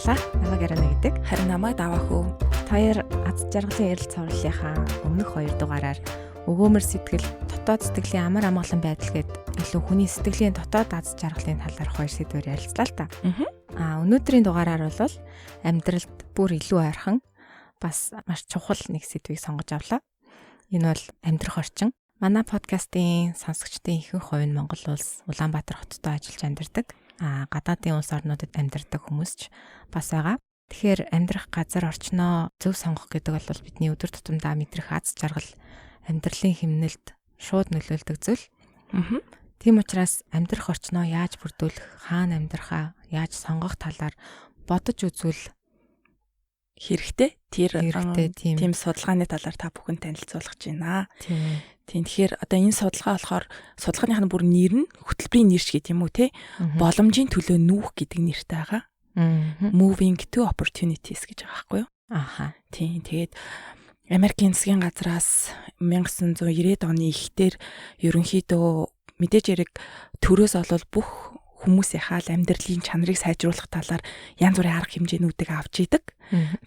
баярлалаа. Намайг Арина гэдэг. Харин намайг даваа хөө. Хоёр аз жаргалын ярил цавралынхаа өмнөх 2 дугаараар өгөөмөр сэтгэл, дотоод сэтгэлийн амар амгалан байдал гээд илүү хүний сэтгэлийн дотоод аз жаргалын талаарх 2 сэдвээр ярилцлаа л та. Өнөөдрийн дугаараар бол амьдралд бүр илүү ойрхон бас маш чухал нэг сэдвийг сонгож авлаа. Энэ бол амьдрах орчин. Манай подкастын сонсогчдын ихэнх хувь нь Монгол улс, Улаанбаатар хотод ажиллаж амьдардаг. Гадаадын улс орнуудад амьдардаг хүмүүс ч бас байгаа. Тэгэхээр амьдрах газар орчноо зөв сонгох гэдэг бол бидний өдөр тутамдаа мэдрэх аз жаргал, амьдралын хэмнэлд шууд нөлөөлдөг зүйл. Тийм учраас амьдрах орчноо яаж бүрдүүлэх, хаана амьдрахаа, яаж сонгох талаар бодож үзвэл хэрэгтэй. Тийм судалгааны талаар та бүхэн танилцуулах гэж байна. Тийм тэгэхээр одоо энэ судалгаа болохоор судалгааных нь бүр нэр нь хөтөлбөрийн нэрч гэдэг юм уу те? Боломжийн төлөө нүүх гэдэг нэртэй байгаа. Moving to opportunities гэж байгаа байхгүй юу? Тийм тэгээд Америкийн засгийн газраас 1990-ад оны ихтер ерөнхийдөө мэдээж хэрэг төрөөс олвол бүх хүмүүсийнхаа амьдралын чанарыг сайжруулах талаар янз бүрийн арга хэмжээнүүдийг авч идэг.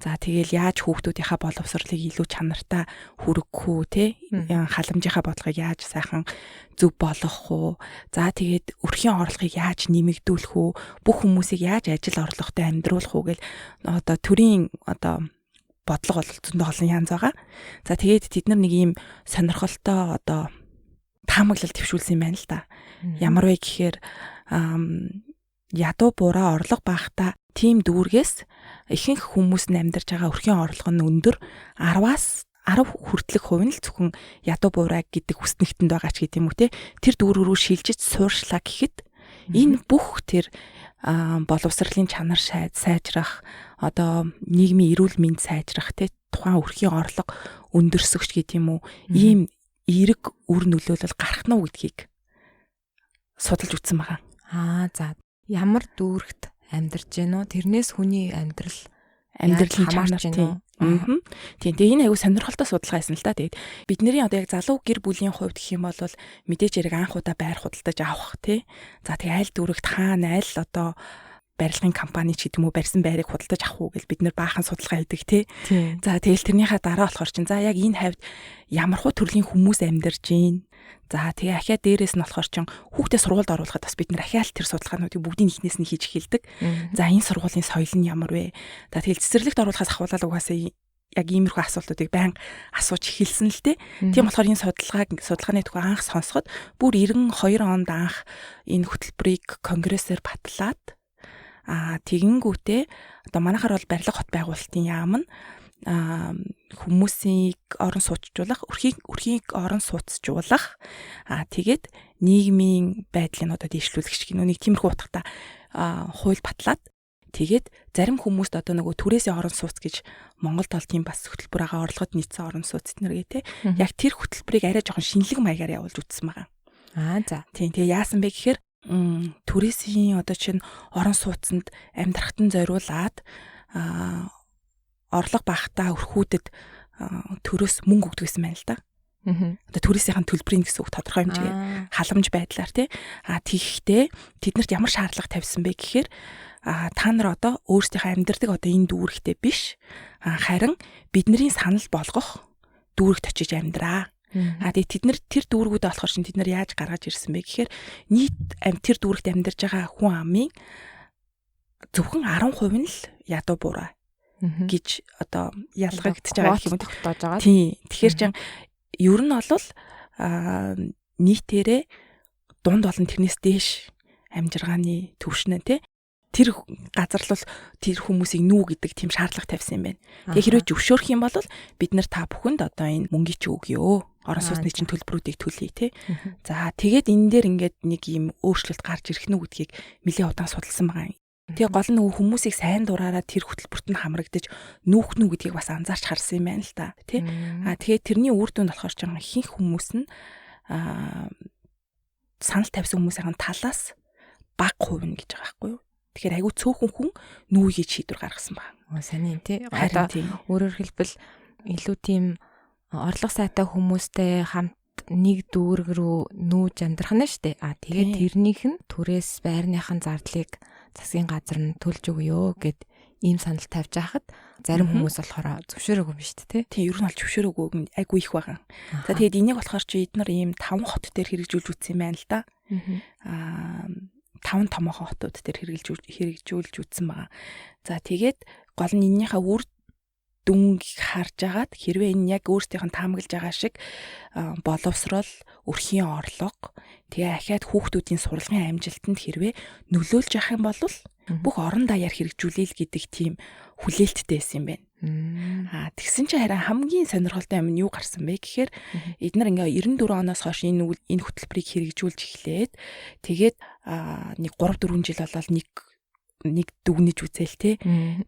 За тэгэл яаж хүүхдүүдийнхаа боловсролыг илүү чанартай хүргэх үү те халамжийнхаа бодлогыг яаж сайхан зөв болгох уу. За тэгээд өрхийн орлогыг яаж нэмэгдүүлэх үү. Бүх хүмүүсийг яаж ажил орлоготой амьдруулах уу гэл одоо төрийн одоо бодлого бол зөндөө олон янз байгаа. За тэгээд тэд нар нэг ийм сонирхолтой одоо таамаглал төвшүүлсэн юм байна л да. Ямар вэ гэхээр ядуу буруу орлого багтаа тийм дүүргээс ихэнх хүмүүс нь амьдарч байгаа өрхийн орлого нь өндөр 10-аас 10 хүртэлх хувь нь л зөвхөн ядуу буруу гэдэг хүснэгтэнд байгаа ч гэдэм үү те тэр дүүрэг рүү шилжиж сууршлаа гэхэд энэ бүх тэр боловсролын чанар сайжрах одоо нийгмийн эрүүл мэнд сайжрах те тухайн өрхийн орлого өндөрсөгч гэдэм үү ийм эерэг үр нөлөөлөл гарах нь гэдгийг судалж үзсэн байгаа. За ямар дүүрэгт амьдарч гэнэ үү? Тэрнээс хүний амьдралын чанар тийм. Тэгээ энэ аягүй сонирхолтой судалгаа байсан л да. Тэгээд бидний одоо яг залуу гэр бүлийн хувьд гэх юм бол мэдээж хэрэг анх удаа байр худалдаж авах тий. За тэгээ аль дүүрэгт хаана аль одоо барилгын компани ч гэдэм үү барьсан байрыг худалдаж авах уу гэж бид нэр баахан судалгаа хийдэг тий. За тэгэл тэрнийхээ дараа болохоор чинь за яг энэ хавьд ямархуу төрлийн хүмүүс амьдарч гин. За тэгээ ахиа дээрээс нь болохоор чинь хүүхдээ сургуульд оруулахад бас бид нэр ахиа л тэр судалгаануудыг бүгдийн ихнээс нь хийж эхэлдэг. За энэ сургуулийн соёл нь ямар вэ? За тэгэл цэцэрлэгт оруулахаас ахуулаад угаасаа яг иймэрхүү асуултуудыг байнга асууж эхэлсэн л дээ. Тийм болохоор энэ судалгааны тухай анх сонсоход бүр 92 онд анх энэ хөтөлбөрийг конгрессээр батлаад тэгэнгүүтээ одоо манайхаар бол барилга хот байгуулалтын яам нь хүмүүсийг орон сууцжуулах, өрхийг орон сууцжуулах тэгээд нийгмийн байдлыг одоо дэвшлүүлэх шиг нэг тиймэрхүү утгатай хууль батлаад тэгээд зарим хүмүүст одоо нөгөө түрээсээ орон сууц гэж Монгол толтын бас хөтөлбөр байгаа орлогод нийцсэн орон сууц эднэргээ те яг тэр хөтөлбөрийг арай жоохон шинэлэг маягаар явуулж үзсэн байгаа. За тийм тэгээ яасан бэ гэхээр түрээсийн одоо чинь орон сууцнд амьдрахтан зориулаад орлого багтаа өрхүүдэд төрөөс мөнгө өгдөг гэсэн байна л да. Одоо түрээсийн төлбөрийн гэсэн үг тодорхой хэмжээгээр халамж байдлаар тий. Тэгэхдээ тэднэрт ямар шаардлага тавьсан бэ гэхээр та нар одоо өөрсдийнхөө амьдардаг одоо энэ дүүрэгтээ биш харин бидний санал болгох дүүрэгт очиж амьдраа. Тэгээд тэд нар тэр дүүргүүдээ болохоор чинь тэд нар яаж гаргаж ирсэн бэ гэхээр нийт тэр дүүрэгт амьдарч байгаа хүн амын зөвхөн 10% нь л ядуу буруу гэж одоо ялгагдчихж байгаа юм тогтоож байгаа. Тийм. Тэгэхээр чинь ер нь бол нийтээрээ дунд болон тэрнээс дээш амжиргааны төвшнөө тий тэр газар л тэр хүмүүсийг нүү гэдэг тийм шаардлага тавьсан юм байна. Тэгээ хэрвээ зөвшөөрөх юм бол бид нар та бүхэнд одоо энэ мөнгөийг чи өгье. Орон сууцны чинь төлбөрүүдийг төлье тий. За тэгээд энэ дээр ингээд нэг юм өөрчлөлт гарч ирэх нь гэдгийг нэлээд удаан судалсан байгаа. Тэгээ гол нь нөгөө хүмүүсийг сайн дураараа тэр хөтөлбөрт нь хамрагдаж нүүх нү гэдгийг бас анзаарч харсан юм байна л та тий. Тэгээд тэрний үр дүнд болохоор ч ихэнх хүмүүс нь санал тавьсан хүмүүсийн талаас бага хувь нь гэж байгаа байхгүй юу. Тэгэхээр айгүй цөөхөн хүн нүүе шийдвэр гаргасан байна. Сайн юм тий. Одоо өөрөөр хэлбэл илүү тийм орлого сайтай хүмүүстэй хамт нэг дүүрэг рүү нүүж амьдрах нь штэ. Тэгээд тэрнийх нь түрээс байрныхын зардлыг засгийн газар нь төлж өгөө гэд ийм санал тавьж байхад зарим хүмүүс болохоор зөвшөөрөөгүй юм шүү дээ, тий. Ер нь бол зөвшөөрөөгүй айгүй их байгаа. За тэгээд энийг болохоор чи эдгээр ийм 5 хот дээр хэрэгжүүлж үзсэн юм байна л да. 5 томоохон хотууд дээр хэрэгжүүлж үзсэн байгаа. За тэгээд гол нь энэнийхээ үр дүнгийг харж агаад хэрвээ энэ яг өөрсдийнх нь таамаглаж байгаа шиг боловсрол, өрхийн орлого, тэгээ ахаад хүүхдүүдийн сургалтын амжилтанд хэрвээ нөлөөлж явах юм бол бүх орон даяар хэрэгжүүлээл гэдэг тийм хүлээлттэй байсан юм байна. Тэгсэн чинь харин хамгийн сонирхолтой юм нь юу гарсан бэ гэхээр эдгээр ингээ 94 оноос хойш энэ хөтөлбөрийг хэрэгжүүлж эхлээд тэгээд нэг 3-4 жил болол нэг дүгнэж үзээл те.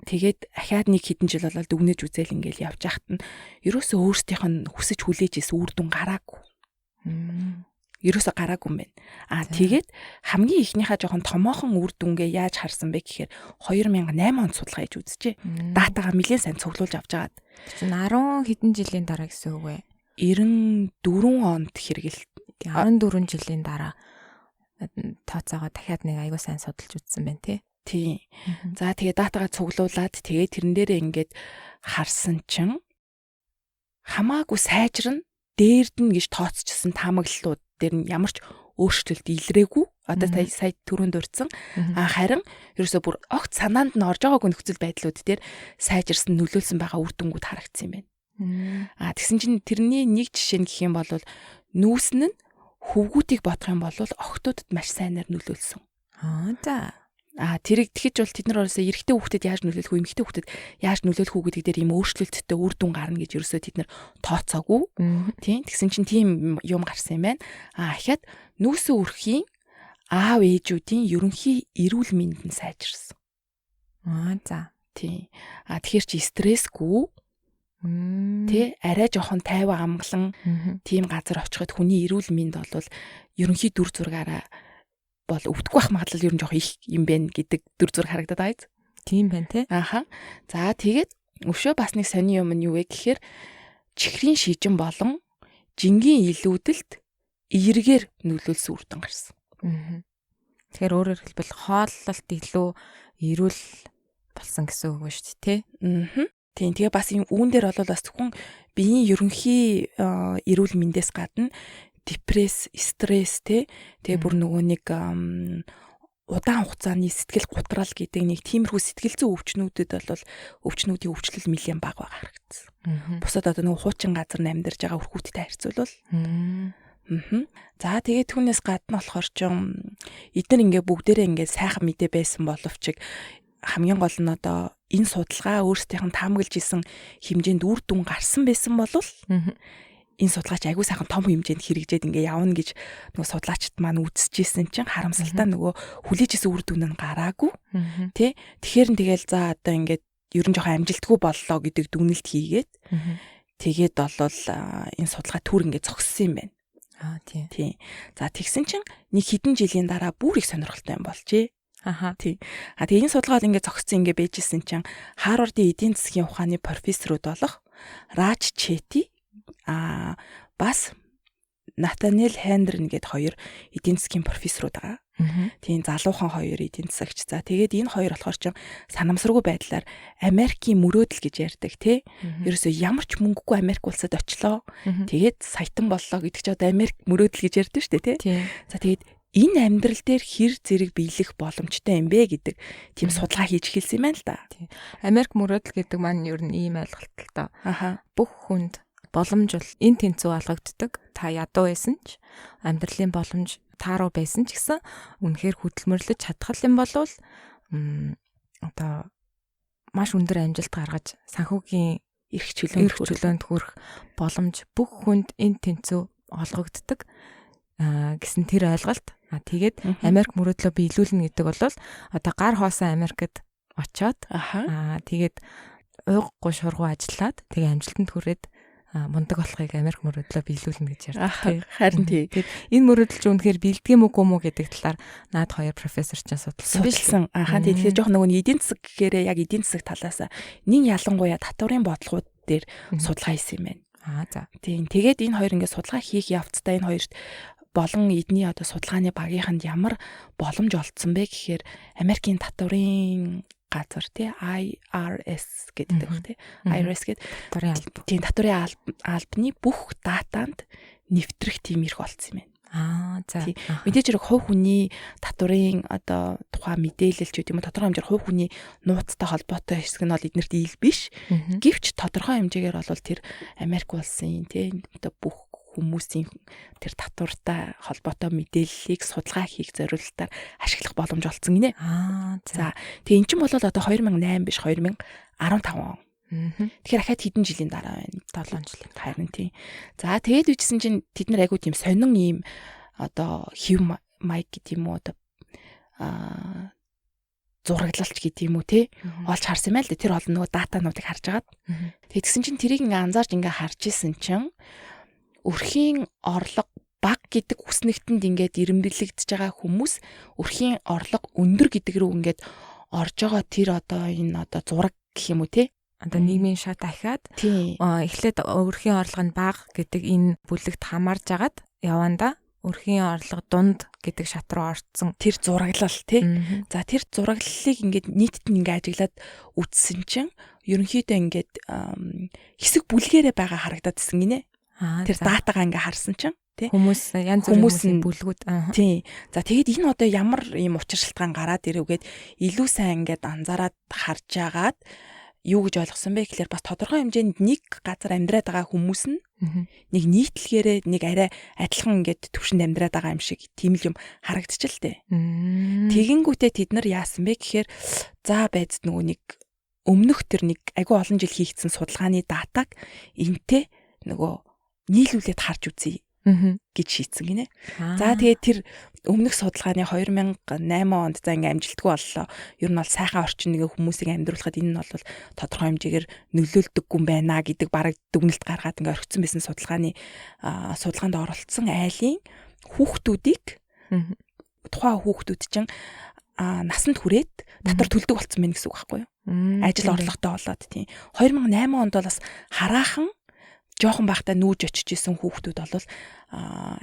Тэгээд ахаад нэг хэдэн жил болол дүгнэж үзээл ингээл явж байхад нь ерөөсөө өөрсдийнх нь хүсэж хүлээж исэн үр дүн гараагүй. Ерөөсөө гараагүй юм байна. Тэгээд хамгийн ихнийхээ жоохон томоохон үр дүнгээ яаж харсан бэ гэхээр 2008 онд судалгаа хийж үзчихэ. Датагаа нэлээд сайн цуглуулж авч байгаад. Чинь 10 хэдэн жилийн дараа гэсэн үг вэ? 94 онд хэрэгэл 14 жилийн дараа тооцоогоо дахиад нэг аягүй сайн судалж үзсэн байна тий. Тийм. За тэгээ датагаа цуглуулад тэгээ тэрэн дээрээ ингээд харсан чинь хамаагүй сайжрна дээрд нь гэж тооцчихсан таамаглалууд дээр нь ямар ч өөрчлөлт илрээгүй. Одоо сая түрүүнд дурдсан. Харин ерөөсөө бүр огт санаанд нь орж байгаагүй нөхцөл байдлууд дээр сайжирсан нөлөөлсөн байгаа үр дүнгууд харагдсан юм байна. Тэгсэн чинь тэрний нэг жишээ нь гэх юм бол нүүсэн нь хөвгүүдийг бодох юм бол охтуудад маш сайнаар нөлөөлсөн. За. Тэрийг тэгэж бол тэд нар оросоо эрэгтэй хүүхдэд яаж нөлөөлөх үү, эмэгтэй хүүхдэд яаж нөлөөлөх үү гэдэг дээр ийм өөрчлөлттэй үр дүн гарна гэж ерөөсөө тэд нар тооцоогүй. Тийм. Тэгсэн чинь тийм юм гарсан юм байна. Ахаад нүүсэн өрхийн аав ээжүүдийн ерөнхий эрүүл мэнд нь сайжирсан. За. Тийм. Тэгэхээр чи стрессгүй тий арай жоохон тайван амгалан тийм газар очиход хүний эрүүл мэнд бол ерөнхий дүр зургаараа бол өвдөхгүй байх магадлал ер нь жоох их юм байна гэдэг дүр зураг харагдаад байгаа. Тийм байна тий. За тэгээд өшөө бас нэг сони юм нь юу вэ гэхээр чихрийн шижин болон жингийн илүүдэлд эергээр нөлөөлсөн үр дүн гарсан. Тэгэхээр өөрөөр хэлбэл хооллолт илүү эрүүл болсон гэсэн үг ба шүү дээ тий. Тийм. Тэгээ бас энэ үүн дээр бол бас зөвхөн биеийн ерөнхий эрүүл мэндээс гадна депресс, стресс тэгээ бүр нөгөө нэг удаан хугацааны сэтгэл гутрал гэдэг нэг тиймэрхүү сэтгэл зүйн өвчнүүдэд бол өвчнүүдийн өвчлөл нэлээд бага харагдсан. Бусад одоо нөгөө хуучин газар амьдарч байгаа өрхүүдтэй харьцуулбал. За тэгээд түүнээс гадна болохоор ч эдгээр ингээ бүгдээрээ ингээ сайхан мэдээ байсан боловч хамгийн гол нь одоо энэ судалгаа өөрсдийнх нь таамаглаж исэн хэмжээнд үр дүн гарсан байсан бол энэ судалгаач айгүй сайхан том хэмжээнд хэрэгжээд ингээ явна гэж нөгөө судлаачид маань үзчихсэн чинь харамсалтай нөгөө хүлээж исэн үр дүн нь гараагүй тий. Тэгэхээр тэгэл за одоо ингээд ер нь жоохон амжилтгүй боллоо гэдэг дүгнэлт хийгээд тэгээд болвол энэ судалгаа түр ингээ зогссон юм байна. Тий. За тэгсэн чинь нэг хэдэн жилийн дараа бүр их сонирхолтой юм болжээ. Тий. Тэгээ энэ судалгаа ингээ зогссон ингээ байжсэн чинь Харвардын эдийн засгийн ухааны профессорууд болох Раж Чети бас Натанел Хендрин гэд хоёр эдийн засгийн профессорууд байгаа. Тийм залуухан хоёр эдийн засагч. За тэгээд энэ хоёр болохоор ч санамсаргүй байдлаар Америкийн мөрөөдөл гэж ярьдаг тий. Ерөөсөө ямар ч мөнгөгүй Америк улсад очлоо. Тэгээд саятан боллоо гэдэг чи одоо Америк мөрөөдөл гэж ярьдаг шүү дээ тий. За тэгээд энэ амьдрал дээр хэр зэрэг биелэх боломжтой юм бэ гэдэг тийм судалгаа хийж эхэлсэн юм байна л да. Америк мөрөөдөл гэдэг маань ер нь ийм ойлголт л доо. Бүх хүнд боломж бол энэ тэнцүү алгагддаг. Та ядуу байсан ч амьдралын боломж та руу байсан ч гэсэн үнэхээр хөдөлмөрлөж чадхал юм болвол одоо маш өндөр амжилт гаргаж санхүүгийн эрх чөлөөнд хүрэх боломж бүх хүнд энэ тэнцүү олгогддог гэсэн тэр ойлголт. Тэгээд Америк мөрөөдлөө биелүүлнэ гэдэг бол одоо гар хоосон Америкт очоод тэгээд уйггүй шургуу ажиллаад тэгээ амжилтанд хүрээд мундаг болохыг Америк мөрөөдлөө биелүүлнэ гэж ярьдаг. Харин тий. Энэ мөрөөдөл ч үнэхээр биелдэг юм уу гэдэг талаар наад хоёр профессор ч судалсан. Тэгэхээр жоох нөгөө эдийн засаг гэхээр яг эдийн засаг талаас нэг ялангуяа татварын бодлогууд дээр судалгаа хийсэн юм байна. За. Тийм. Тэгээд энэ хоёр ингээд судалгаа хийх явцдаа энэ хоёрт болон эдний одоо судалгааны багийнханд ямар боломж олдсон бэ гэхээр Америкийн татварын газар тий IRS гэдэг тий IRS гэдэг татварын албаны бүх датанд нэвтрэх тийм эрх олцсон юм байна. За. Мэдээж хэрэг хувь хүний татварын одоо тухай мэдээлэл ч гэдэг юм уу тодорхой хэмжээр хувь хүний нууцтай холбоотой хэсэг нь бол эднэрт ил биш. Гэвч тодорхой хэмжээгээр бол тэр Америк улсын тий одоо бүх хүмүүсийн тэр татвартай холбоотой мэдээллийг судалгаа хийх зорилтоор ашиглах боломж олцсон гинэ. За. Тэгээ эн чинь бол одоо 2008 биш 2015 он. Тэгэхээр ахаад хэдэн жилийн дараа байна? 7 жилийн харин тийм. За тэгээд үжсэн чинь тэд нар айгуу тийм сонин ийм одоо хэв майк гэдэг юм уу одоо зураглалч гэдэг юм уу те олж харсан байл да тэр олон нөгөө датануудыг харж агаад. Тэгсэн чинь тэрийг ингээ анзаарч ингээ харж исэн чинь өрхийн орлого баг гэдэг үснэгтэнд ингээд ирэмбэлэгдэж байгаа хүмүүс өрхийн орлого өндөр гэдэг рүү ингээд орж байгаа тэр одоо энэ одоо зураг гэх юм уу те одоо нийгмийн шат ахиад эхлээд өрхийн орлого нь бага гэдэг энэ бүлэгт хамаарж агаад яванда өрхийн орлого дунд гэдэг шат руу орцсон тэр зураглал тий. За тэр зураглалыг ингээд нийтэд нь ингээд ажиглаад үтсэн чинь ерөнхийдөө ингээд хэсэг бүлгээрээ байгаа харагдаад исэн гинэ. Тэр датагаа ингээ харсан чинь тий хүмүүс янз бүрийн хүмүүсийн бүлгүүд тий. За тэгээд энэ одоо ямар юм учир шалтгаан гараад ирвгээд илүү сайн ингээд анзаараад харж агаад юу гэж ойлгосон бэ гэхээр бас тодорхой хэмжээнд нэг газар амьдраад байгаа хүмүүс нь нэг нийтлэгээрээ нэг арай адилхан ингээд төвшөнд амьдраад байгаа юм шиг тийм л юм харагдчихлээ. Тэгэнгүүтээ тэд нар яасан бэ гэхээр за байц нөгөө нэг өмнөх тэр нэг агүй олон жил хийгдсэн судалгааны датаг энтэй нөгөө нийлүүлээд харж үзье гэж шийдсэн гинэ. За тэгээд тэр өмнөх судалгааны 2008 онд за ингээм амжилтгүй боллоо. Ер нь бол сайхан орчин нэг хүмүүсийг амьдруулахад энэ нь бол тодорхой хэмжээгээр нөлөөлдөггүй юм байна гэдэг бараг дүгнэлт гаргаад ингээ орхисон байсан судалгаанд оролцсон айлын хүүхдүүдийг тухайн хүүхдүүд чинь насанд хүрээд татвар төлдөг болсон байх гэсэн үг байхгүй юу? Ажил орлоготой болоод тийм. 2008 онд бол бас хараахан жоохон байхдаа нүүж очиж исэн хүүхдүүд бол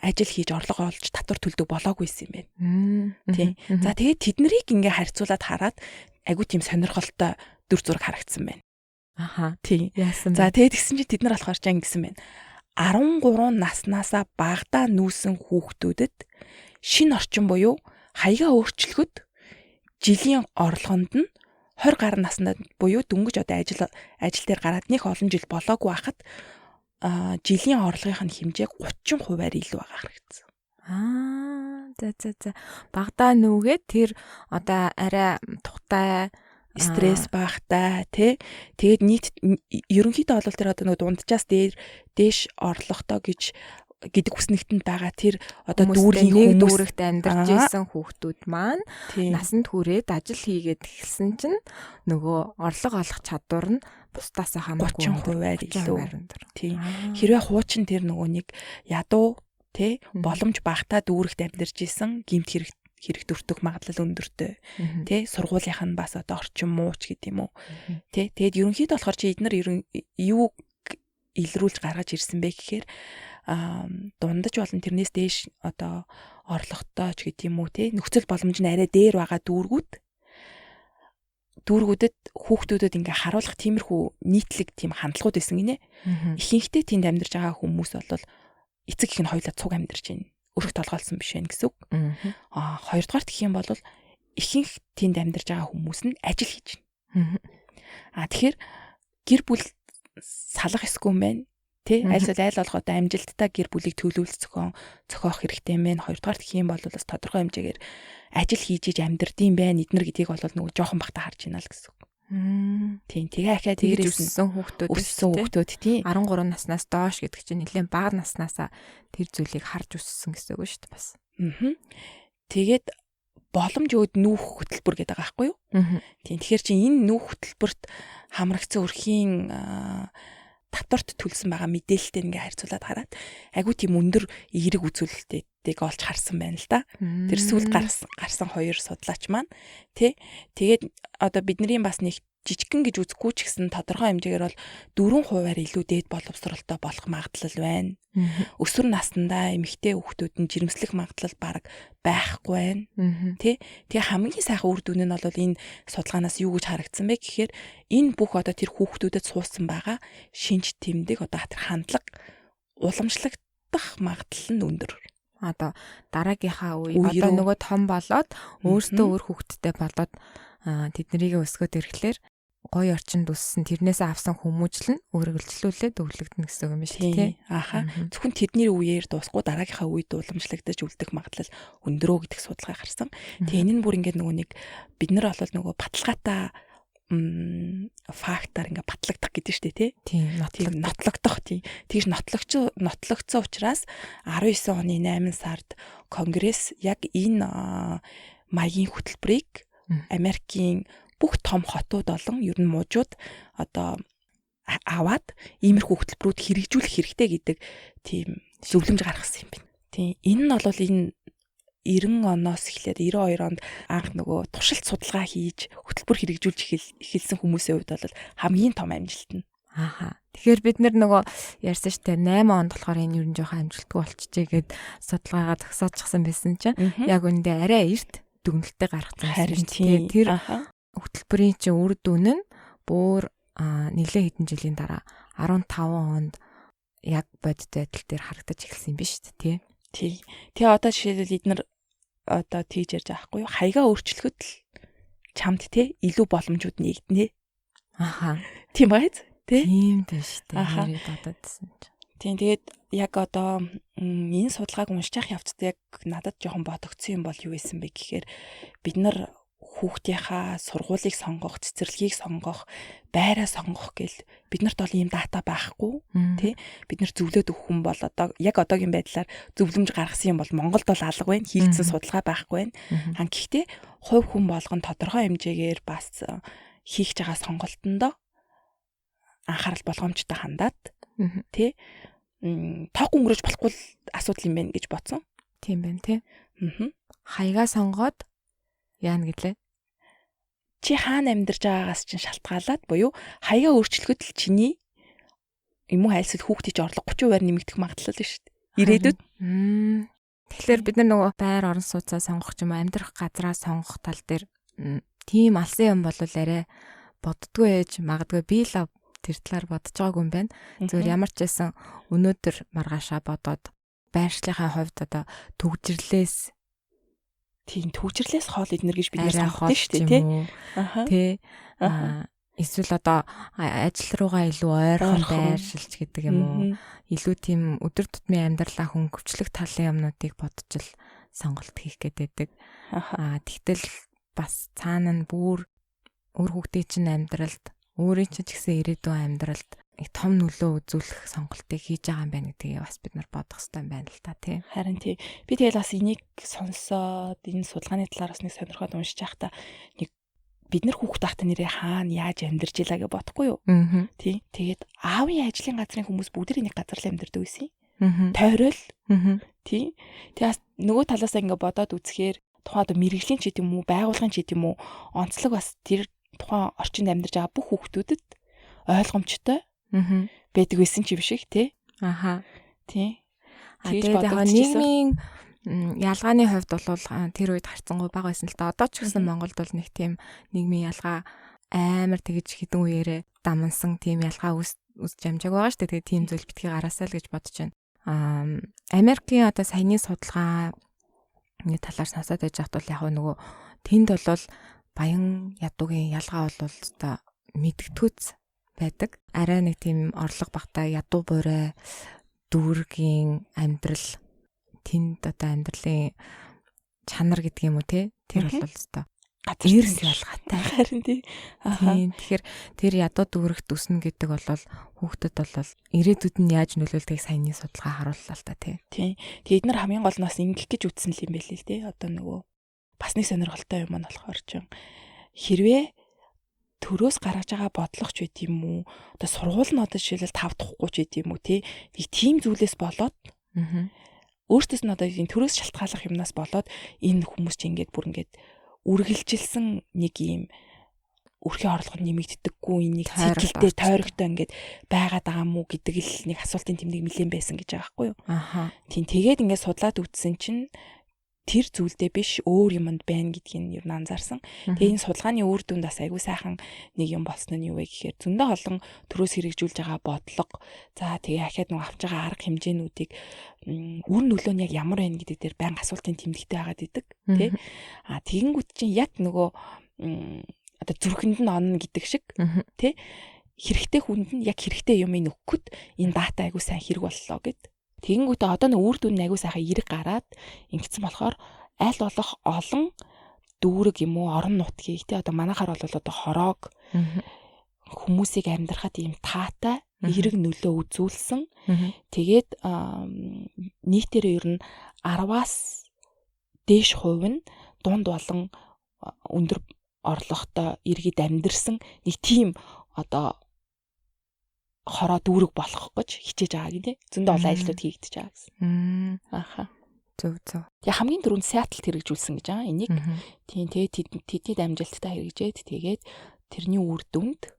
ажил хийж орлого олж татвар төлдөг болоогүйсэн юм байна. Тийм. За тэгээд тэднийг ингээ харьцуулаад хараад айгуу тийм сонирхолтой дүр зураг харагдсан байна. Тийм. За тэгээд гисэн чинь тэд нар болохоор ч ингэсэн байна. 13 наснаасаа багадаа нүүсэн хүүхдүүдэд шинэ орчин буюу хаягаа өөрчлөхөд жилийн орлогонд нь 20 гаруй наснаа буюу дөнгөж одоо ажил дээр гараад нэг олон жил болоогүй байхад жилийн орлогын хэмжээ 30%-аар илүү байгаа харагдсан. За. Багадаа нүгээд тэр одоо арай тухтай стресс багтай тий. Тэгээд нийт ерөнхийдөө бол тэр одоо нөгөө дунджаас дээш орлоготой гэдэг хүснэгтэнд байгаа тэр одоо дүүргийн дүүрэгт амьдарч исэн хүүхдүүд маань насанд хүрээд ажил хийгээд эхэлсэн чинь нөгөө орлого олох чадвар нь бусдаасаа хамаагүй 30%-аар илүү. Тийм. Хэрвээ хуучин тэр нөгөө нэг ядуу тий боломж багтаа дүүрэгт амьдарч исэн гэмт хэрэг төртөх магадлал өндөртэй. Тий сургуулийнх нь бас одоо орчин мууч гэдэг юм уу. Тий тэгээд ерөнхийдөө болохоор чи эднэр юу илрүүлж гаргаж ирсэн бэ гэхээр дундаж болон тэрнээс дээш одоо орлоготой ч гэдэг юм уу те нөхцөл боломж нь арай дээр байгаа дүүргүүдэд хүүхдүүдэд ингээ харуулах тиймэрхүү нийтлэг тийм хандлагууд байсан гинэ. Ихэнхдээ тэнд амьдарч байгаа хүмүүс бол эцэг их нь хоёулаа цуг амьдарч байна. Өрх толгойлсон биш байх гэсэн үг. Хоёрдугаарт гэх юм бол ихэнх тэнд амьдарч байгаа хүмүүс нь ажил хийж байна. Тэгэхээр гэр бүл салах эсгүй юм байна. Тэ айл болгоод амжилттай гэр бүлийг төлөвлөж зохиох хэрэгтэй юм байна. Хоёрдугаарт гэх юм бол бас тодорхой хэмжээгээр ажил хийж амьдрдсан байна. Эднэр гэдгийг бол нөгөө жоохон бахта харж байна л гэсэн үг. Тийм. Тэгээ ахаа тэгээс өссөн хүүхдүүд тийм 13 наснаас доош гэдэг чинь нэлээд бага наснаасаа тэр зүйлийг харж өссөн гэсэн үг шүү дээ бас. Тэгээд боломж өгд нүүх хөтөлбөр гэдэг байгаа байхгүй юу? Тийм. Тэгэхээр чи энэ нүүх хөтөлбөрт хамрагдсан өрхийн татварт төлсөн байгаа мэдээлэлтэй ингээ харьцуулаад хараад айгуу тийм өндөр эерэг үзүүлэлтийг олж харсан байна л да. Тэр сүүлд гарсан хоёр судлаач маань тий. Тэгээд одоо бидний бас нэг жижигхэн гэж үзэхгүй ч гэсэн тодорхой хэмжээгээр бол 4% илүү дээд боловсролтой болох магадлал байна. Өсвөр наснда эмэгтэй хүүхдүүд нь жирэмслэх магадлал бараг байхгүй байна. Тэгээ хамгийн сайхан үр дүн нь бол энэ судалгаанаас юу гэж харагдсан бэ гэхээр энэ бүх одоо тэр хүүхдүүдэд суусан байгаа шинж тэмдэг одоо тэр хандлага уламжлагдах магадлал нь өндөр. Одоо дараагийнхаа үе одоо нөгөө том болоод өөртөө өөр хүүхдтэй болоод тэднийг өсгөөд ирэхлээр гоё орчинд өссөн тэрнээс авсан хүмүүжил нь үргэлжлүүлээд өглөгдөнө гэсэн юм биш үү? Ааха. Зөвхөн тэдний үеэр дуусахгүй дараагийнхаа үед уламжлагдаж үлдэх магадлал өндөрөө гэдэг судалгаа гарсан. Тэгээ энэ нь бүр ингээд нөгөө нэг бид нар бол нөгөө баталгаатай фактаар ингээ батлагдах гэдэг шүү дээ тий. Нотлогдох тий. Тэгж нотлогдсон учраас 19 оны 8 сард Конгресс яг энэ маягийн хөтөлбөрийг Америкийн бүх том хотууд болон ер нь мужууд одоо аваад иймэрхүү хөтөлбөрүүд хэрэгжүүлэх хэрэгтэй гэдэг тийм зөвлөмж гаргасан юм байна. Тийм энэ нь бол энэ 90 оноос эхлээд 92 онд анх нөгөө туршилт судалгаа хийж хөтөлбөр хэрэгжүүлж эхэлсэн хүмүүсийн хувьд бол хамгийн том амжилт нь. Ааха. Тэгэхээр бид нөгөө ярьсан шүү дээ 8 онд болохоор энэ ер нь жоохон амжилтгүй болчихжээ гэд судалгаагаа зогсоочихсан байсан чинь яг үндэ арай эрт дүгнэлтээ гаргацсан. Харин тэр хөтөлбөрийн чинь үр дүн нь бүр нэлээд хэдэн жилийн дараа 15 онд яг бодит байдал дээр харагдаж эхэлсэн юм биш үү тий. Тэгээ одоо жишээлбэл эднэр одоо тийж ярьж байгаа хгүй юу? Хаягаа өөрчлөхөд л чамд тий илүү боломжууд нэгднэ. Аха. Тийм байц тий. Тийм дээ шүү дээ. Яриг бододсон чинь. Тийм тэгээд яг одоо энэ судалгааг уншиж явцад яг надад жоохон бодогдсон юм бол юу байсан бэ гэхээр бид нар хүүхдийнхаа сургуулийг сонгох, цэцэрлэгийг сонгох, байраа сонгох гэл биднэрт бол ийм дата байхгүй тий. Бид нар зөвлөд өгөх хүн бол одоо яг одоогийн байдлаар зөвлөмж гаргасан юм бол Монголд бол алга байна, хийгдсэн судалгаа байхгүй байна. Гэхдээ хувь хүн болгон тодорхой хэмжээгээр бас хийх байгаа сонголтондоо анхаарал болгоомжтой хандаад тий тоог өнгөрөөж болохгүй асуудал юм байна гэж бодсон. Тийм байна тий. Хаягаа сонгоод яана гэдлээ. Чи хаана амьдарч байгаагаас чинь шалтгаалаад буюу хаягаа өөрчлөхөд л чиний юм уу хайлсад хүүхдийн ч орлого 30%-аар нэмэгдэх магадлал нь шүү дээ. Ирээдүйд. Тэгэхээр бид нар нөгөө байр орон сууцаа сонгох юм амьдрах газраа сонгох тал дээр тийм алсан юм бол арай боддгүй ээж магадгүй би л тэр талаар бодож байгаагүй юм байна. Зөвхөн ямар ч байсан өнөөдөр маргаашаа бодоод байршлийнхаа хувьд одоо төгжрлээс хоол иднэр гэж бид сонгосон шүү дээ тий. Эсвэл одоо ажил руугаа илүү ойрхон байршилж гэдэг юм уу? Илүү тийм өдөр тутмын амьдралаа хөнгөвчлөх талын юмнуудыг бодож л сонголт хийх гэдэг. Тэгтэл бас цаана нь бүр өөр хүүхдийн чинь амьдралд өөрийн чинь ч гэсэн ирээдүйн амьдралд их том нөлөө үзүүлэх сонголтыг хийж байгаа юм байна гэдгийг бас бид нар бодох хэрэгтэй юм байна л та тий. Харин тий. Би тэгэл бас энийг сонсоод энэ судалгааны талаар бас нэг сонирхоод уншиж байхдаа нэг бид нар хүүхд тахта нэрээ хаана яаж амьдарч илаа гэж бодохгүй юу? Тий. Тэгээд аавын ажлын газрын хүмүүс бүгд нэг газар л амьдардаг байсан юм. Тойрол. Тий. Тэгээс нөгөө талаасаа ингээ бодоод үзэхээр тухайн одоо мэрэгжлийн ч гэдэм үү, байгууллагын ч гэдэм үү, онцлог бас тэр тухайн орчинд амьдарч байгаа бүх хүүхдүүдэд ойлгомжтой байдаг байсан ч юм шиг тий. Аха. Тий. Тэгээд яг нийгмийн ялгааны хувьд бол тэр үед харцсангүй бага байсан л да. Одоо ч гэсэн Монголд бол нэг тийм нийгмийн ялгаа амар тэгж хідэн үеэрээ дамнсан тийм ялгаа үсч амжааг байгаа шүү дээ. Тэгээд тийм зүйл битгий гараасаа л гэж бодож байна. Америкийн одоо саяны судалгааны талаар сонсоод байж хат бол яг нөгөө тэнд бол баян ядуугийн ялгаа бол одоо мэдгдгүүц байдаг. Арай нэг тийм орлого багтаа ядуу буурай дүүргийн амьдрал тэнд одоо амьдралын чанар гэдэг юм уу те тэр бол өстой эрс ялгаатай харин тий. Тэгэхээр тэр ядуу дүүрэгт үснэ гэдэг бол хүүхдэд бол ирээдүйд нь яаж нөлөөлдгийг саяны судалгаа харууллаа л та тий. Тэгээд эдгээр хамгийн гол нь бас ингэх гэж үтсэн л юм байл л тий. Одоо нөгөө бас нэг сонирхолтой юм болохоор ч хэрвээ төрөөс гаргаж байгаа бодлого ч байт юм уу одоо сургууль нь одоо жишээлбэл 5 дахь 30 байт юм уу тий нэг тийм зүйлээс болоод өөртөөс нь одоо энэ төрөөс шалтгааллах юмнаас болоод энэ хүмүүс ч ингээд бүр ингээд үргэлжилсэн нэг юм өрхийн орлого нэмэгддэггүй энийг Тойрогт цэглэлтэй тойрогтой ингээд байгаад байгаа мó гэдэг л нэг асуултын тэмдэг нэлээд байсан гэж байгаа байхгүй юу. Аха. Тийм тэгээд ингээд судлаад үзсэн чинь тэр зүйлдээ биш өөр юмд байна гэдгийг ер нь анзаарсан. Тэгээ энэ судалгааны үр дүнд бас айгүй сайхан нэг юм болсон нь юу вэ гэхээр зөндөө олон төрөөс хэрэгжүүлж байгаа бодлого за тэгээ ахаад нэг авч байгаа арга хэмжээнүүдийг үр нөлөө нь яг ямар байна гэдэг дээр байнга асуултын тэмдэгтэй байгаад идэг тий. Тэгэнгүүт чинь яг нөгөө одоо зүрхэнд нь онно гэдэг шиг тий хэрэгтэй хүнд нь яг хэрэгтэй юмыг өгөхөд энэ дата айгүй сайн хэрэг боллоо гэд. Тэгэнгүүтээ одоо нэг үр дүн айгүй сайхан эрэг гараад ингэсэн болохоор аль болох олон дүүрэг юм уу орон нутгийг тий одоо манайхаар бол одоо хороог хүмүүсийг амьдрахад ийм таатай эрэг нөлөө үзүүлсэн. Тэгээд нийтээрээ ер нь 10-аас дээш хувь нь дунд болон өндөр орлоготой иргэд амьдэрсэн нэг тийм одоо хороо дүүрэг болох гэж хичээж байгаа гин тий. Зөндөө олон ажлууд хийгдэж байгаа гэсэн. Аха. Зөв. Тэгээ хамгийн түрүүнд Сиэтлд хэрэгжүүлсэн гэж байгаа. Энийг тийм тэгээд тэдний амжилттай хэрэгжээд тэгээд тэрний үр дүнд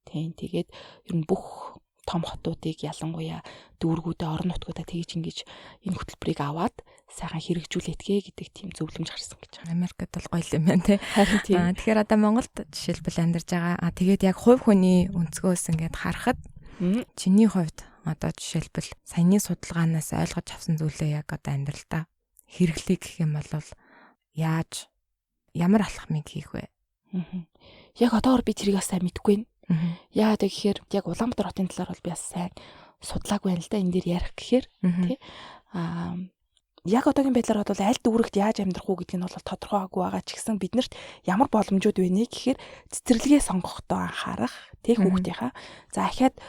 тийм тэгээд ер нь бүх том хотуудыг ялангуяа дүүргүүдээ орон нутгуудаа тэгж ингэж энэ хөтөлбөрийг аваад сайхан хэрэгжүүлээдгээ гэдэг тийм зөвлөмж гарсан гэж байгаа. Америкт бол гоё юм байна тий. Харин тийм. Тэгэхээр одоо Монголд жишээлбэл амьдарч байгаа. Тэгээд яг хувь хүний өнцгөөс ингээд харахад чиний хувьд одоо жишээлбэл саяны судалгаанаас ойлгож авсан зүйлээ яг одоо амьдралдаа хэрэглэе гэх юм бол яаж ямар алхмыг хийх вэ? Яг одоогор би тэрийг бас сайн мэдэхгүй байна. Яагаад гэхээр яг Улаанбаатар хотын талаар бол би бас сайн судлаагүй байна л да энэ дээр ярих гэхээр тий. Яг одоогийн байдлаар бол аль дүүрэгт яаж амьдрах уу гэдг нь бол тодорхойгүй байгаа ч гэсэн биднэрт ямар боломжууд вэ гэхээр цэцэрлэгээ сонгохдоо анхаарах тий хүүхдийнхаа за ахаад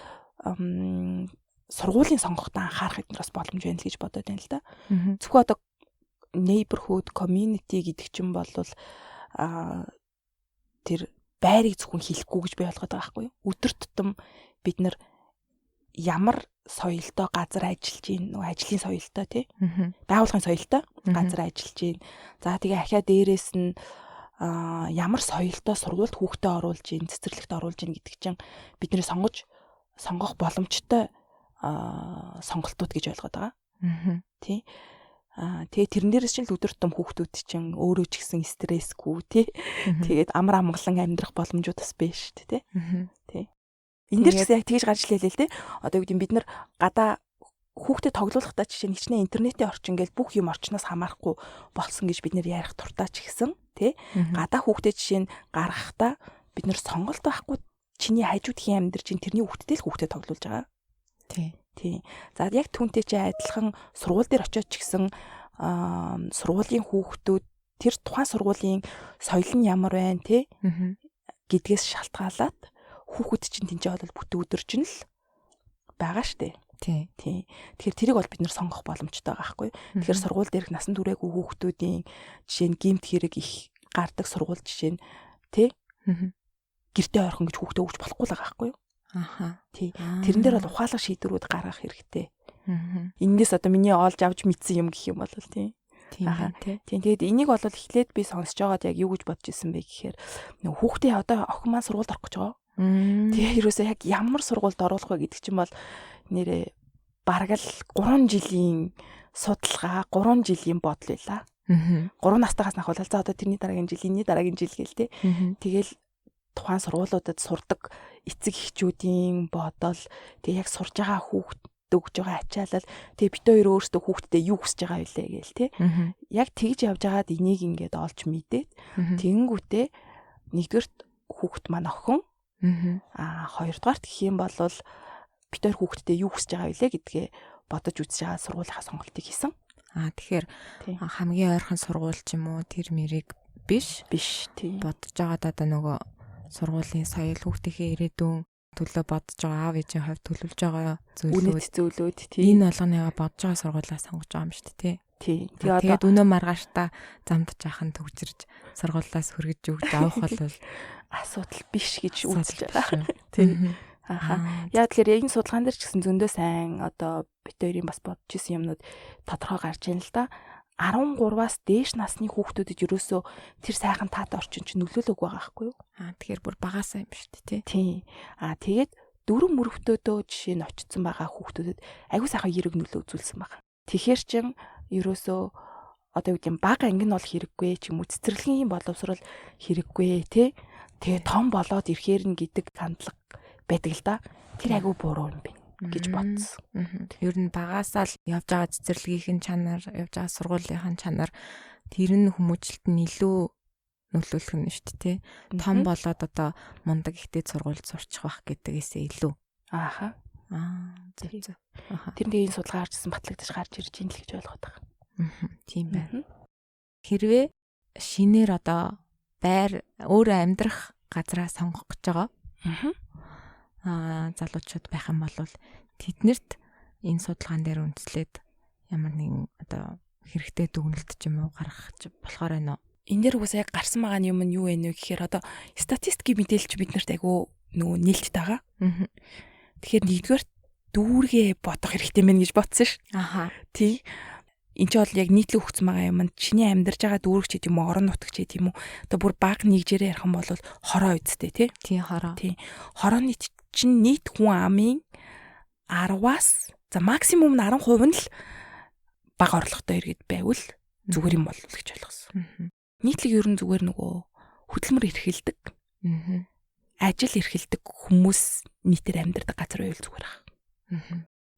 сургуулийн сонгохдоо анхаарах гэдэг нь бас боломж байна л гэж бодоод байна л да. Зөвхөн одоо neighborhood community гэдэг чинь бол тэр байрыг зөвхөн хэлэхгүй гэж би ойлгоод байгаа байхгүй юу. Өдөр тутам бид нар ямар соёлтой газар ажиллаж гин нөгөө ажлын соёлтой тий байгууллагын соёлтой газар ажиллаж гин за тэгээ ахаа дээрээс нь ямар соёлтой сургуульд хүүхдээ оруулж гин цэцэрлэгт оруулж гин гэдэг чинь бидний сонгох боломжтой сонголтууд гэж ойлгоод байгаа тий тэгээ тэрэн дээрээс чинь л өдөр тутам хүүхдүүд чинь өөрөө ч гэсэн стрессгүй тий тэгээд амар амгалан амьдрах боломжууд бас биш шүү дээ тий энэ дэр гэсэн яг тэгж гарч лээ л дээ. Одоо юу гэдэг бид нар гадаа хүүхдэд тоглоулахдаа жишээ нь хичнээн интернетийн орчин гэж бүх юм орчноос хамаарахгүй болсон гэж бид нэр ярих туртаа ч гэсэн тий гадаа хүүхдэд жишээ нь гаргахдаа бид нар сонголт байхгүй чиний хажуудхийн амьдр чинь тэрний хүүхдэд л хүүхдэд тоглоулж байгаа. Тий. За яг түүнтэй чи адилхан сургууль дээр очиод ч гэсэн сургуулийн хүүхдүүд тэр тухайн сургуулийн соёл нь ямар байна тий гэдгээс шалтгаалаад хүүхэд чинь тэнцээ бол бүтэн өдөр чинь л байгаа штэ. Тий. Тэгэхээр тэрийг бол бид нэр сонгох боломжтой байгаа байхгүй. Тэгэхээр сургууль дээрх насан туршаагүй хүүхдүүдийн жишээ нь гэмт хэрэг их гардаг сургууль жишээ нь тий. Гэртээ ойрхон гэж хүүхдээ өгч болохгүй л байгаа байхгүй. Аха. Тий. Тэрэн дээр бол ухаалаг шийдвэрүүд гаргах хэрэгтэй. Эндээс одоо миний олж авч мэдсэн юм гэх юм бол тий. Аха. Тэгээд энийг бол эхлээд би сонсож байгаад яг юу гэж бодож исэн бэ гэхээр нөгөө хүүхдээ одоо охин маань сургуульд орох гэж байгаа. Тэгээ ерөөсөө яг ямар сургуульд оруулах вэ гэдэг чинь бол нэрээ бараг л 3 жилийн судалгаа, 3 жилийн бодол байла. 3 настайгаас нахвал за одоо тэрний дараагийн жил, энэний дараагийн жил гээл те. Тэгэл тухайн сургуулиудад сурдаг эцэг эхчүүдийн бодол, тэгээ яг сурж байгаа хүүхдэд өгж байгаа ачаалал, тэгээ бит хоёр өөрсдөө хүүхдэдээ юу хүсэж байгаа вэ гээл те. Яг тэгж явж байгаад энийг ингээд олж мэдээд тэгэнгүүтээ нэгдүгээрт хүүхд маань охин хоёрдугаарт гэх юм бол бит хоёр хүүхдтэй юу хүсэж байгаа вэ гэдгээ бодож үзэж байгаа сургуулийнхаа сонголтыг хийсэн. Тэгэхээр хамгийн ойрхон сургууль ч юм уу тэр мэрийг биш тий. Бодож байгаад одоо нөгөө сургуулийн соёл хүүхдийнхээ ирээдүйн төлөө бодож байгаа аав ээжийн хувьд төлөвлөж байгаа зүйлүүд тий. Энэ болгоныгаа бодож байгаа сургуулиас сонгож байгаа юм шүү дээ тий. Тэгээд өнөө маргааштай замдж ахын төгжирж сургуулиас хөргөж өгч авах бол асуудал биш гэж үзэж байгаа. Тий. Аха. Яа тэгэхээр энэ судалгаан дээр ч гэсэн зөндөө сайн одоо бит хоёрын бас бодож исэн юмнууд тодорхой гарч ийн л да. 13-аас дээш насны хүүхдүүдэд ерөөсөө тэр сайхан таад орчин чинь нөлөөлөг байгаа байхгүй юу? Тэгэхээр бүр багасаа юм шүү дээ, тий. Тийм. Тэгээд дөрөв мөрөвтөөдөө жишээ нь очсон байгаа хүүхдүүдэд аягүй сайхан хэрэг нөлөө үзүүлсэн байгаа. Тэгэхээр чин ерөөсөө одоо юу гэм бага анги нь бол хэрэггүй ч юм уу цэцэрлэгийн боловсрол хэрэггүй тий. Тэгээ том болоод ирэхээр нь гэдэг хандлага байдаг л да. Тэр аягүй буруу юм байна гэж бодсон. Ер нь багасаа л явж байгаа цэцэрлэгийнхэн чанар, явж байгаа сургуулийнхын чанар тэр нь хүмүүжлэлт нь илүү нөлөөлөх нь шүү дээ, тий. Том болоод одоо мундаг ихтэй сургуульд сурчих байх гэдгээсээ илүү. Ааха. Зөв. Тэрний энэ судалгаа харжсан батлагдаж гарч ирж ийн л гэж ойлгоод байгаа. Тийм байна. Хэрвээ шинээр одоо байр өөрөө амьдрах газраа сонгох гэж байгаа. Залуучууд байх юм бол тэднэрт энэ судалгаан дээр үндэслээд ямар нэгэн одоо хэрэгтэй дүгнэлт ч юм уу гаргах болохоор байна уу? Энэ дээр угсаа яг гарсан байгаа юм нь юу вэ нэ гэхээр одоо статистикийн мэдээлэлч биднэрт айгүй нөгөө нээлттэй байгаа. Тэгэхээр нэгдүгээр дүүргээ бодох хэрэгтэй мэн гэж бодсон ш. Тий. Энд чинь бол яг нийтлэг өгсөн байгаа юм. Чиний амьдарч байгаа дүүрэг ч гэдэм үү, орон нутаг ч гэдэм үү. Одоо бүр баг нэгжээрээ ярих юм бол хороо үсттэй тий. Тий хороо. Тий. Хорооны чинь нийт хүн амын 10-аас за максимум нь 10% нь л бага орлоготой иргэд байвал зүгээр юм болов гэж ойлгосон. Нийтлэг ер нь зүгээр нөгөө хөдөлмөр эрхэлдэг. Ажил эрхэлдэг хүмүүс нийтээр амьдардаг газар байвал зүгээр аа.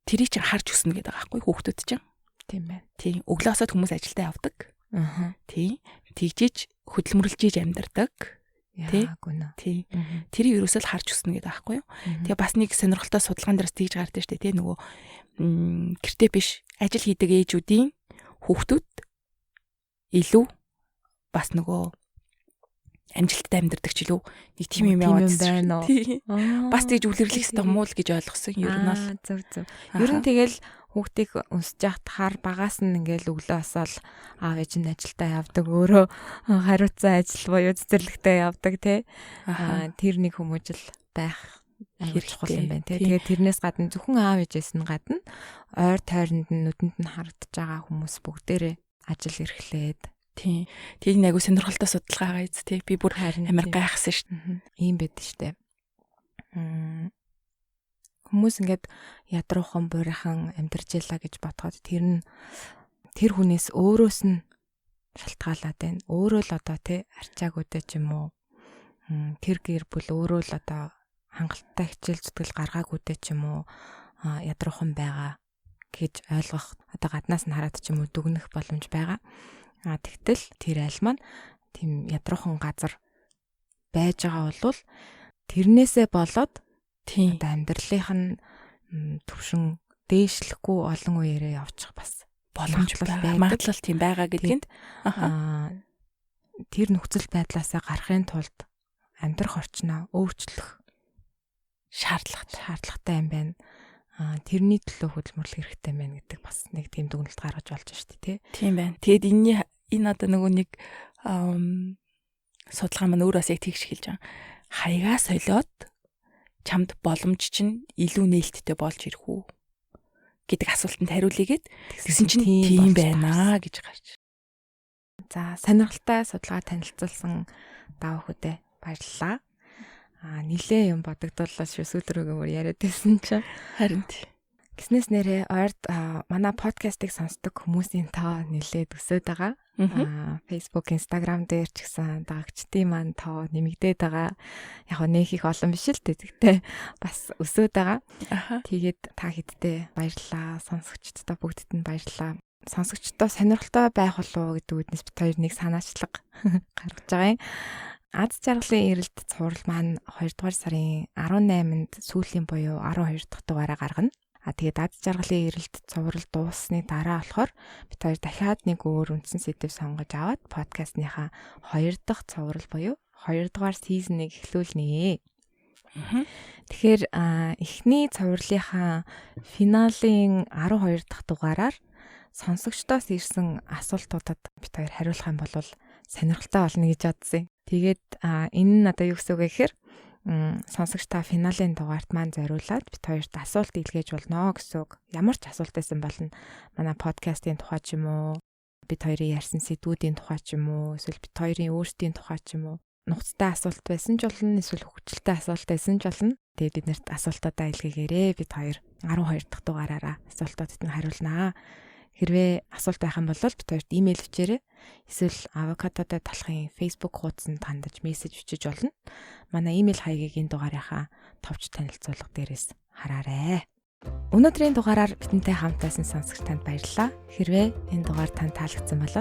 Тэрийг чинь харж өснө гэдэг байгаа байхгүй хүүхдүүд чинь. Тийм байна. Тийм. Өглөөсөө хүмүүс ажилдаа явдаг. Тийм. Тэгжиж хөдөлмөрлөж амьдардаг. Тийм. Тэрийг ерөөсөө л харж өснө гэдэг байхгүй юу? Тэгээ бас нэг сонирхолтой судалгаан дээрс тэгж гардаг штэ тий нөгөө гэртээ биш ажил хийдэг ээжүүдийн хүүхдүүд илүү бас нөгөө амжилттай амьдардаг ч илүү нэг тийм юм яваад байна. Бас тэгж үлэрлэх хэрэгтэй муу л гэж ойлгосон ер нь бол. Зөв. Ер нь тэгэл хүүхдийг өсөж яхад хар багаас нь ингээл өглөө асаал аав ээж нь ажилдаа явдаг өөрөө хариуцсан ажил буюу цэцэрлэгтээ явдаг тий. Тэр нэг хүмүүжил байх хэрэг чухал юм байна тий. Тэгээд тэрнээс гадна зөвхөн аав ээжээс нь гадна ойр тойронд нь нүдэнд нь харагдаж байгаа хүмүүс бүгдээрээ ажил эрхлээд тий. Тийг нэг агуу сонирхолтой судалгаа байгаа биз тий. Би бүр амар гайхсан шүү дээ. Ийм байд штэ. Хүмүүс ингээд ядруухан буурайхан амьдарч ялла гэж бодоход тэр хүнээс өөрөөс нь шалтгаалаад байна. Өөрөө л одоо тий арчаагүйдээ ч юм уу тэр гэр бүл өөрөө л одоо хангалттай хичээл зүтгэл гаргаагүйдээ ч юм уу ядруухан байгаа гэж ойлгох одоо гаднаас нь хараад ч юм уу дүгнэх боломж байгаа. Тэгтэл тэр айл маань тийм ядруухан газар байж байгаа бол тэрнээсээ болоод тийм амьдралынх нь төвшин дээшлэхгүй олон үеэрээ явчих бас боломж байгаа. Магадлал тийм байгаа гэдгийг тэр нөхцөл байдлаасаа гарахын тулд амьдрах орчноо өөрчлөх шаардлагатай юм байна. Тэрний төлөө хөдөлмөрлөх хэрэгтэй байна гэдэг бас нэг тийм дүгнэлт гаргаж болж байна шүү дээ, тийм байна. Тэгэд энэ одоо нөгөө нэг судалгаа маань өөрөөс яг тэгж хэлж байгаа. Хаягаа солиод чамд боломж чинь илүү нээлттэй болж ирэх үү гэдэг асуултанд хариулъягээд тэгсэн чинь тийм байна гэж гарч. За сонирхолтой судалгаа танилцуулсан даа бүхэдэ баярлалаа. Нилээ юм бодогдууллаа шүү сүүлрүүгээр яриад байсан чинь. Харин тий. Гиснээс нэрээ ойрд манай подкастыг сонсдог хүмүүсийн тоо нилээд өсөд байгаа. Facebook, Instagram дээр ч гэсэн дагагчдын маань тоо нэмэгдээд байгаа. Яг нэг их олон биш л тэгтээ бас өсөд байгаа. Тэгээд та хэдтэй баярлалаа. Сонсогчдод бүгдд нь баярлалаа. Сонсогчдод сонирхолтой байх болов уу гэдэг үднэс бит хоёр нэг санаачлаг гаргаж байгаа юм. Аз жаргалын эрэлт цуврал маань 2 дугаар сарын 18-нд сүүлийн буюу 12 дахь дугаараа гаргана. Тэгээд аз жаргалын эрэлт цуврал дууссаны дараа болохоор бид хоёр дахиад нэг өөр үндсэн сэдэв сонгож аваад подкастныхаа 2 дахь цуврал буюу 2 дугаар сизныг эхлүүлнэ. Тэгэхээр эхний цувралынхаа финалийн 12 дахь дугаараар сонсогчдоос ирсэн асуултуудад бид хоёр хариулах юм бол сонирхолтой болно гэж бодсон. Тэгээд энэ нь одоо юу гэсэн үг гэхээр сонсогч та финалийн дугаарт маань зориулаад бид хоёрт асуулт илгээж болно гэсэн үг. Ямар ч асуулт байсан болно. Манай подкастын тухай ч юм уу, бид хоёрын ярьсан сэдвүүдийн тухай ч юм уу, эсвэл бид хоёрын өөрсдийн тухай ч юм уу нухацтай асуулт байсан ч болно, эсвэл хөвгчлөлтэй асуулт байсан ч болно. Тэгээд бид нарт асуултуудаа илгээгээрэй. Бид хоёр 12 дахь дугаараараа асуултуудад нь хариулнаа. Хэрвээ асуулт байх юм бол бид хоёрт имэйл бичээрэй. Эсвэл авокадотой талахын Facebook хуудсанд хандаж мессеж бичиж болно. Манай имэйл хаягийг энэ дугаарынхаа товч танилцуулга дээрээс хараарай. Өнөөдрийн дугаараар бидэнтэй хамт байсан сонсогч танд баярлалаа. Хэрвээ энэ дугаар танд таалагдсан бол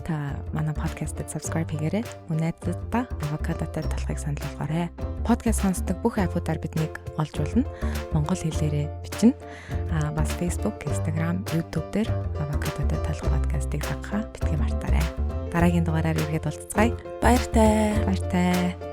та манай подкастыг subscribe хийгээрэй. Мөн найзуудаа авокадотой талахыг санал болгоорой. Подкаст сонсдог бүх аппуудаар биднийг олж болно. Монгол хэлээрээ бичнэ. Бас Facebook, Instagram, YouTube дээр авокадотой талах подкастыг дагахаа битгий мартаарай. Дараагийн дугаараар иргэд уулзцгаая. Баяртай. Баяртай.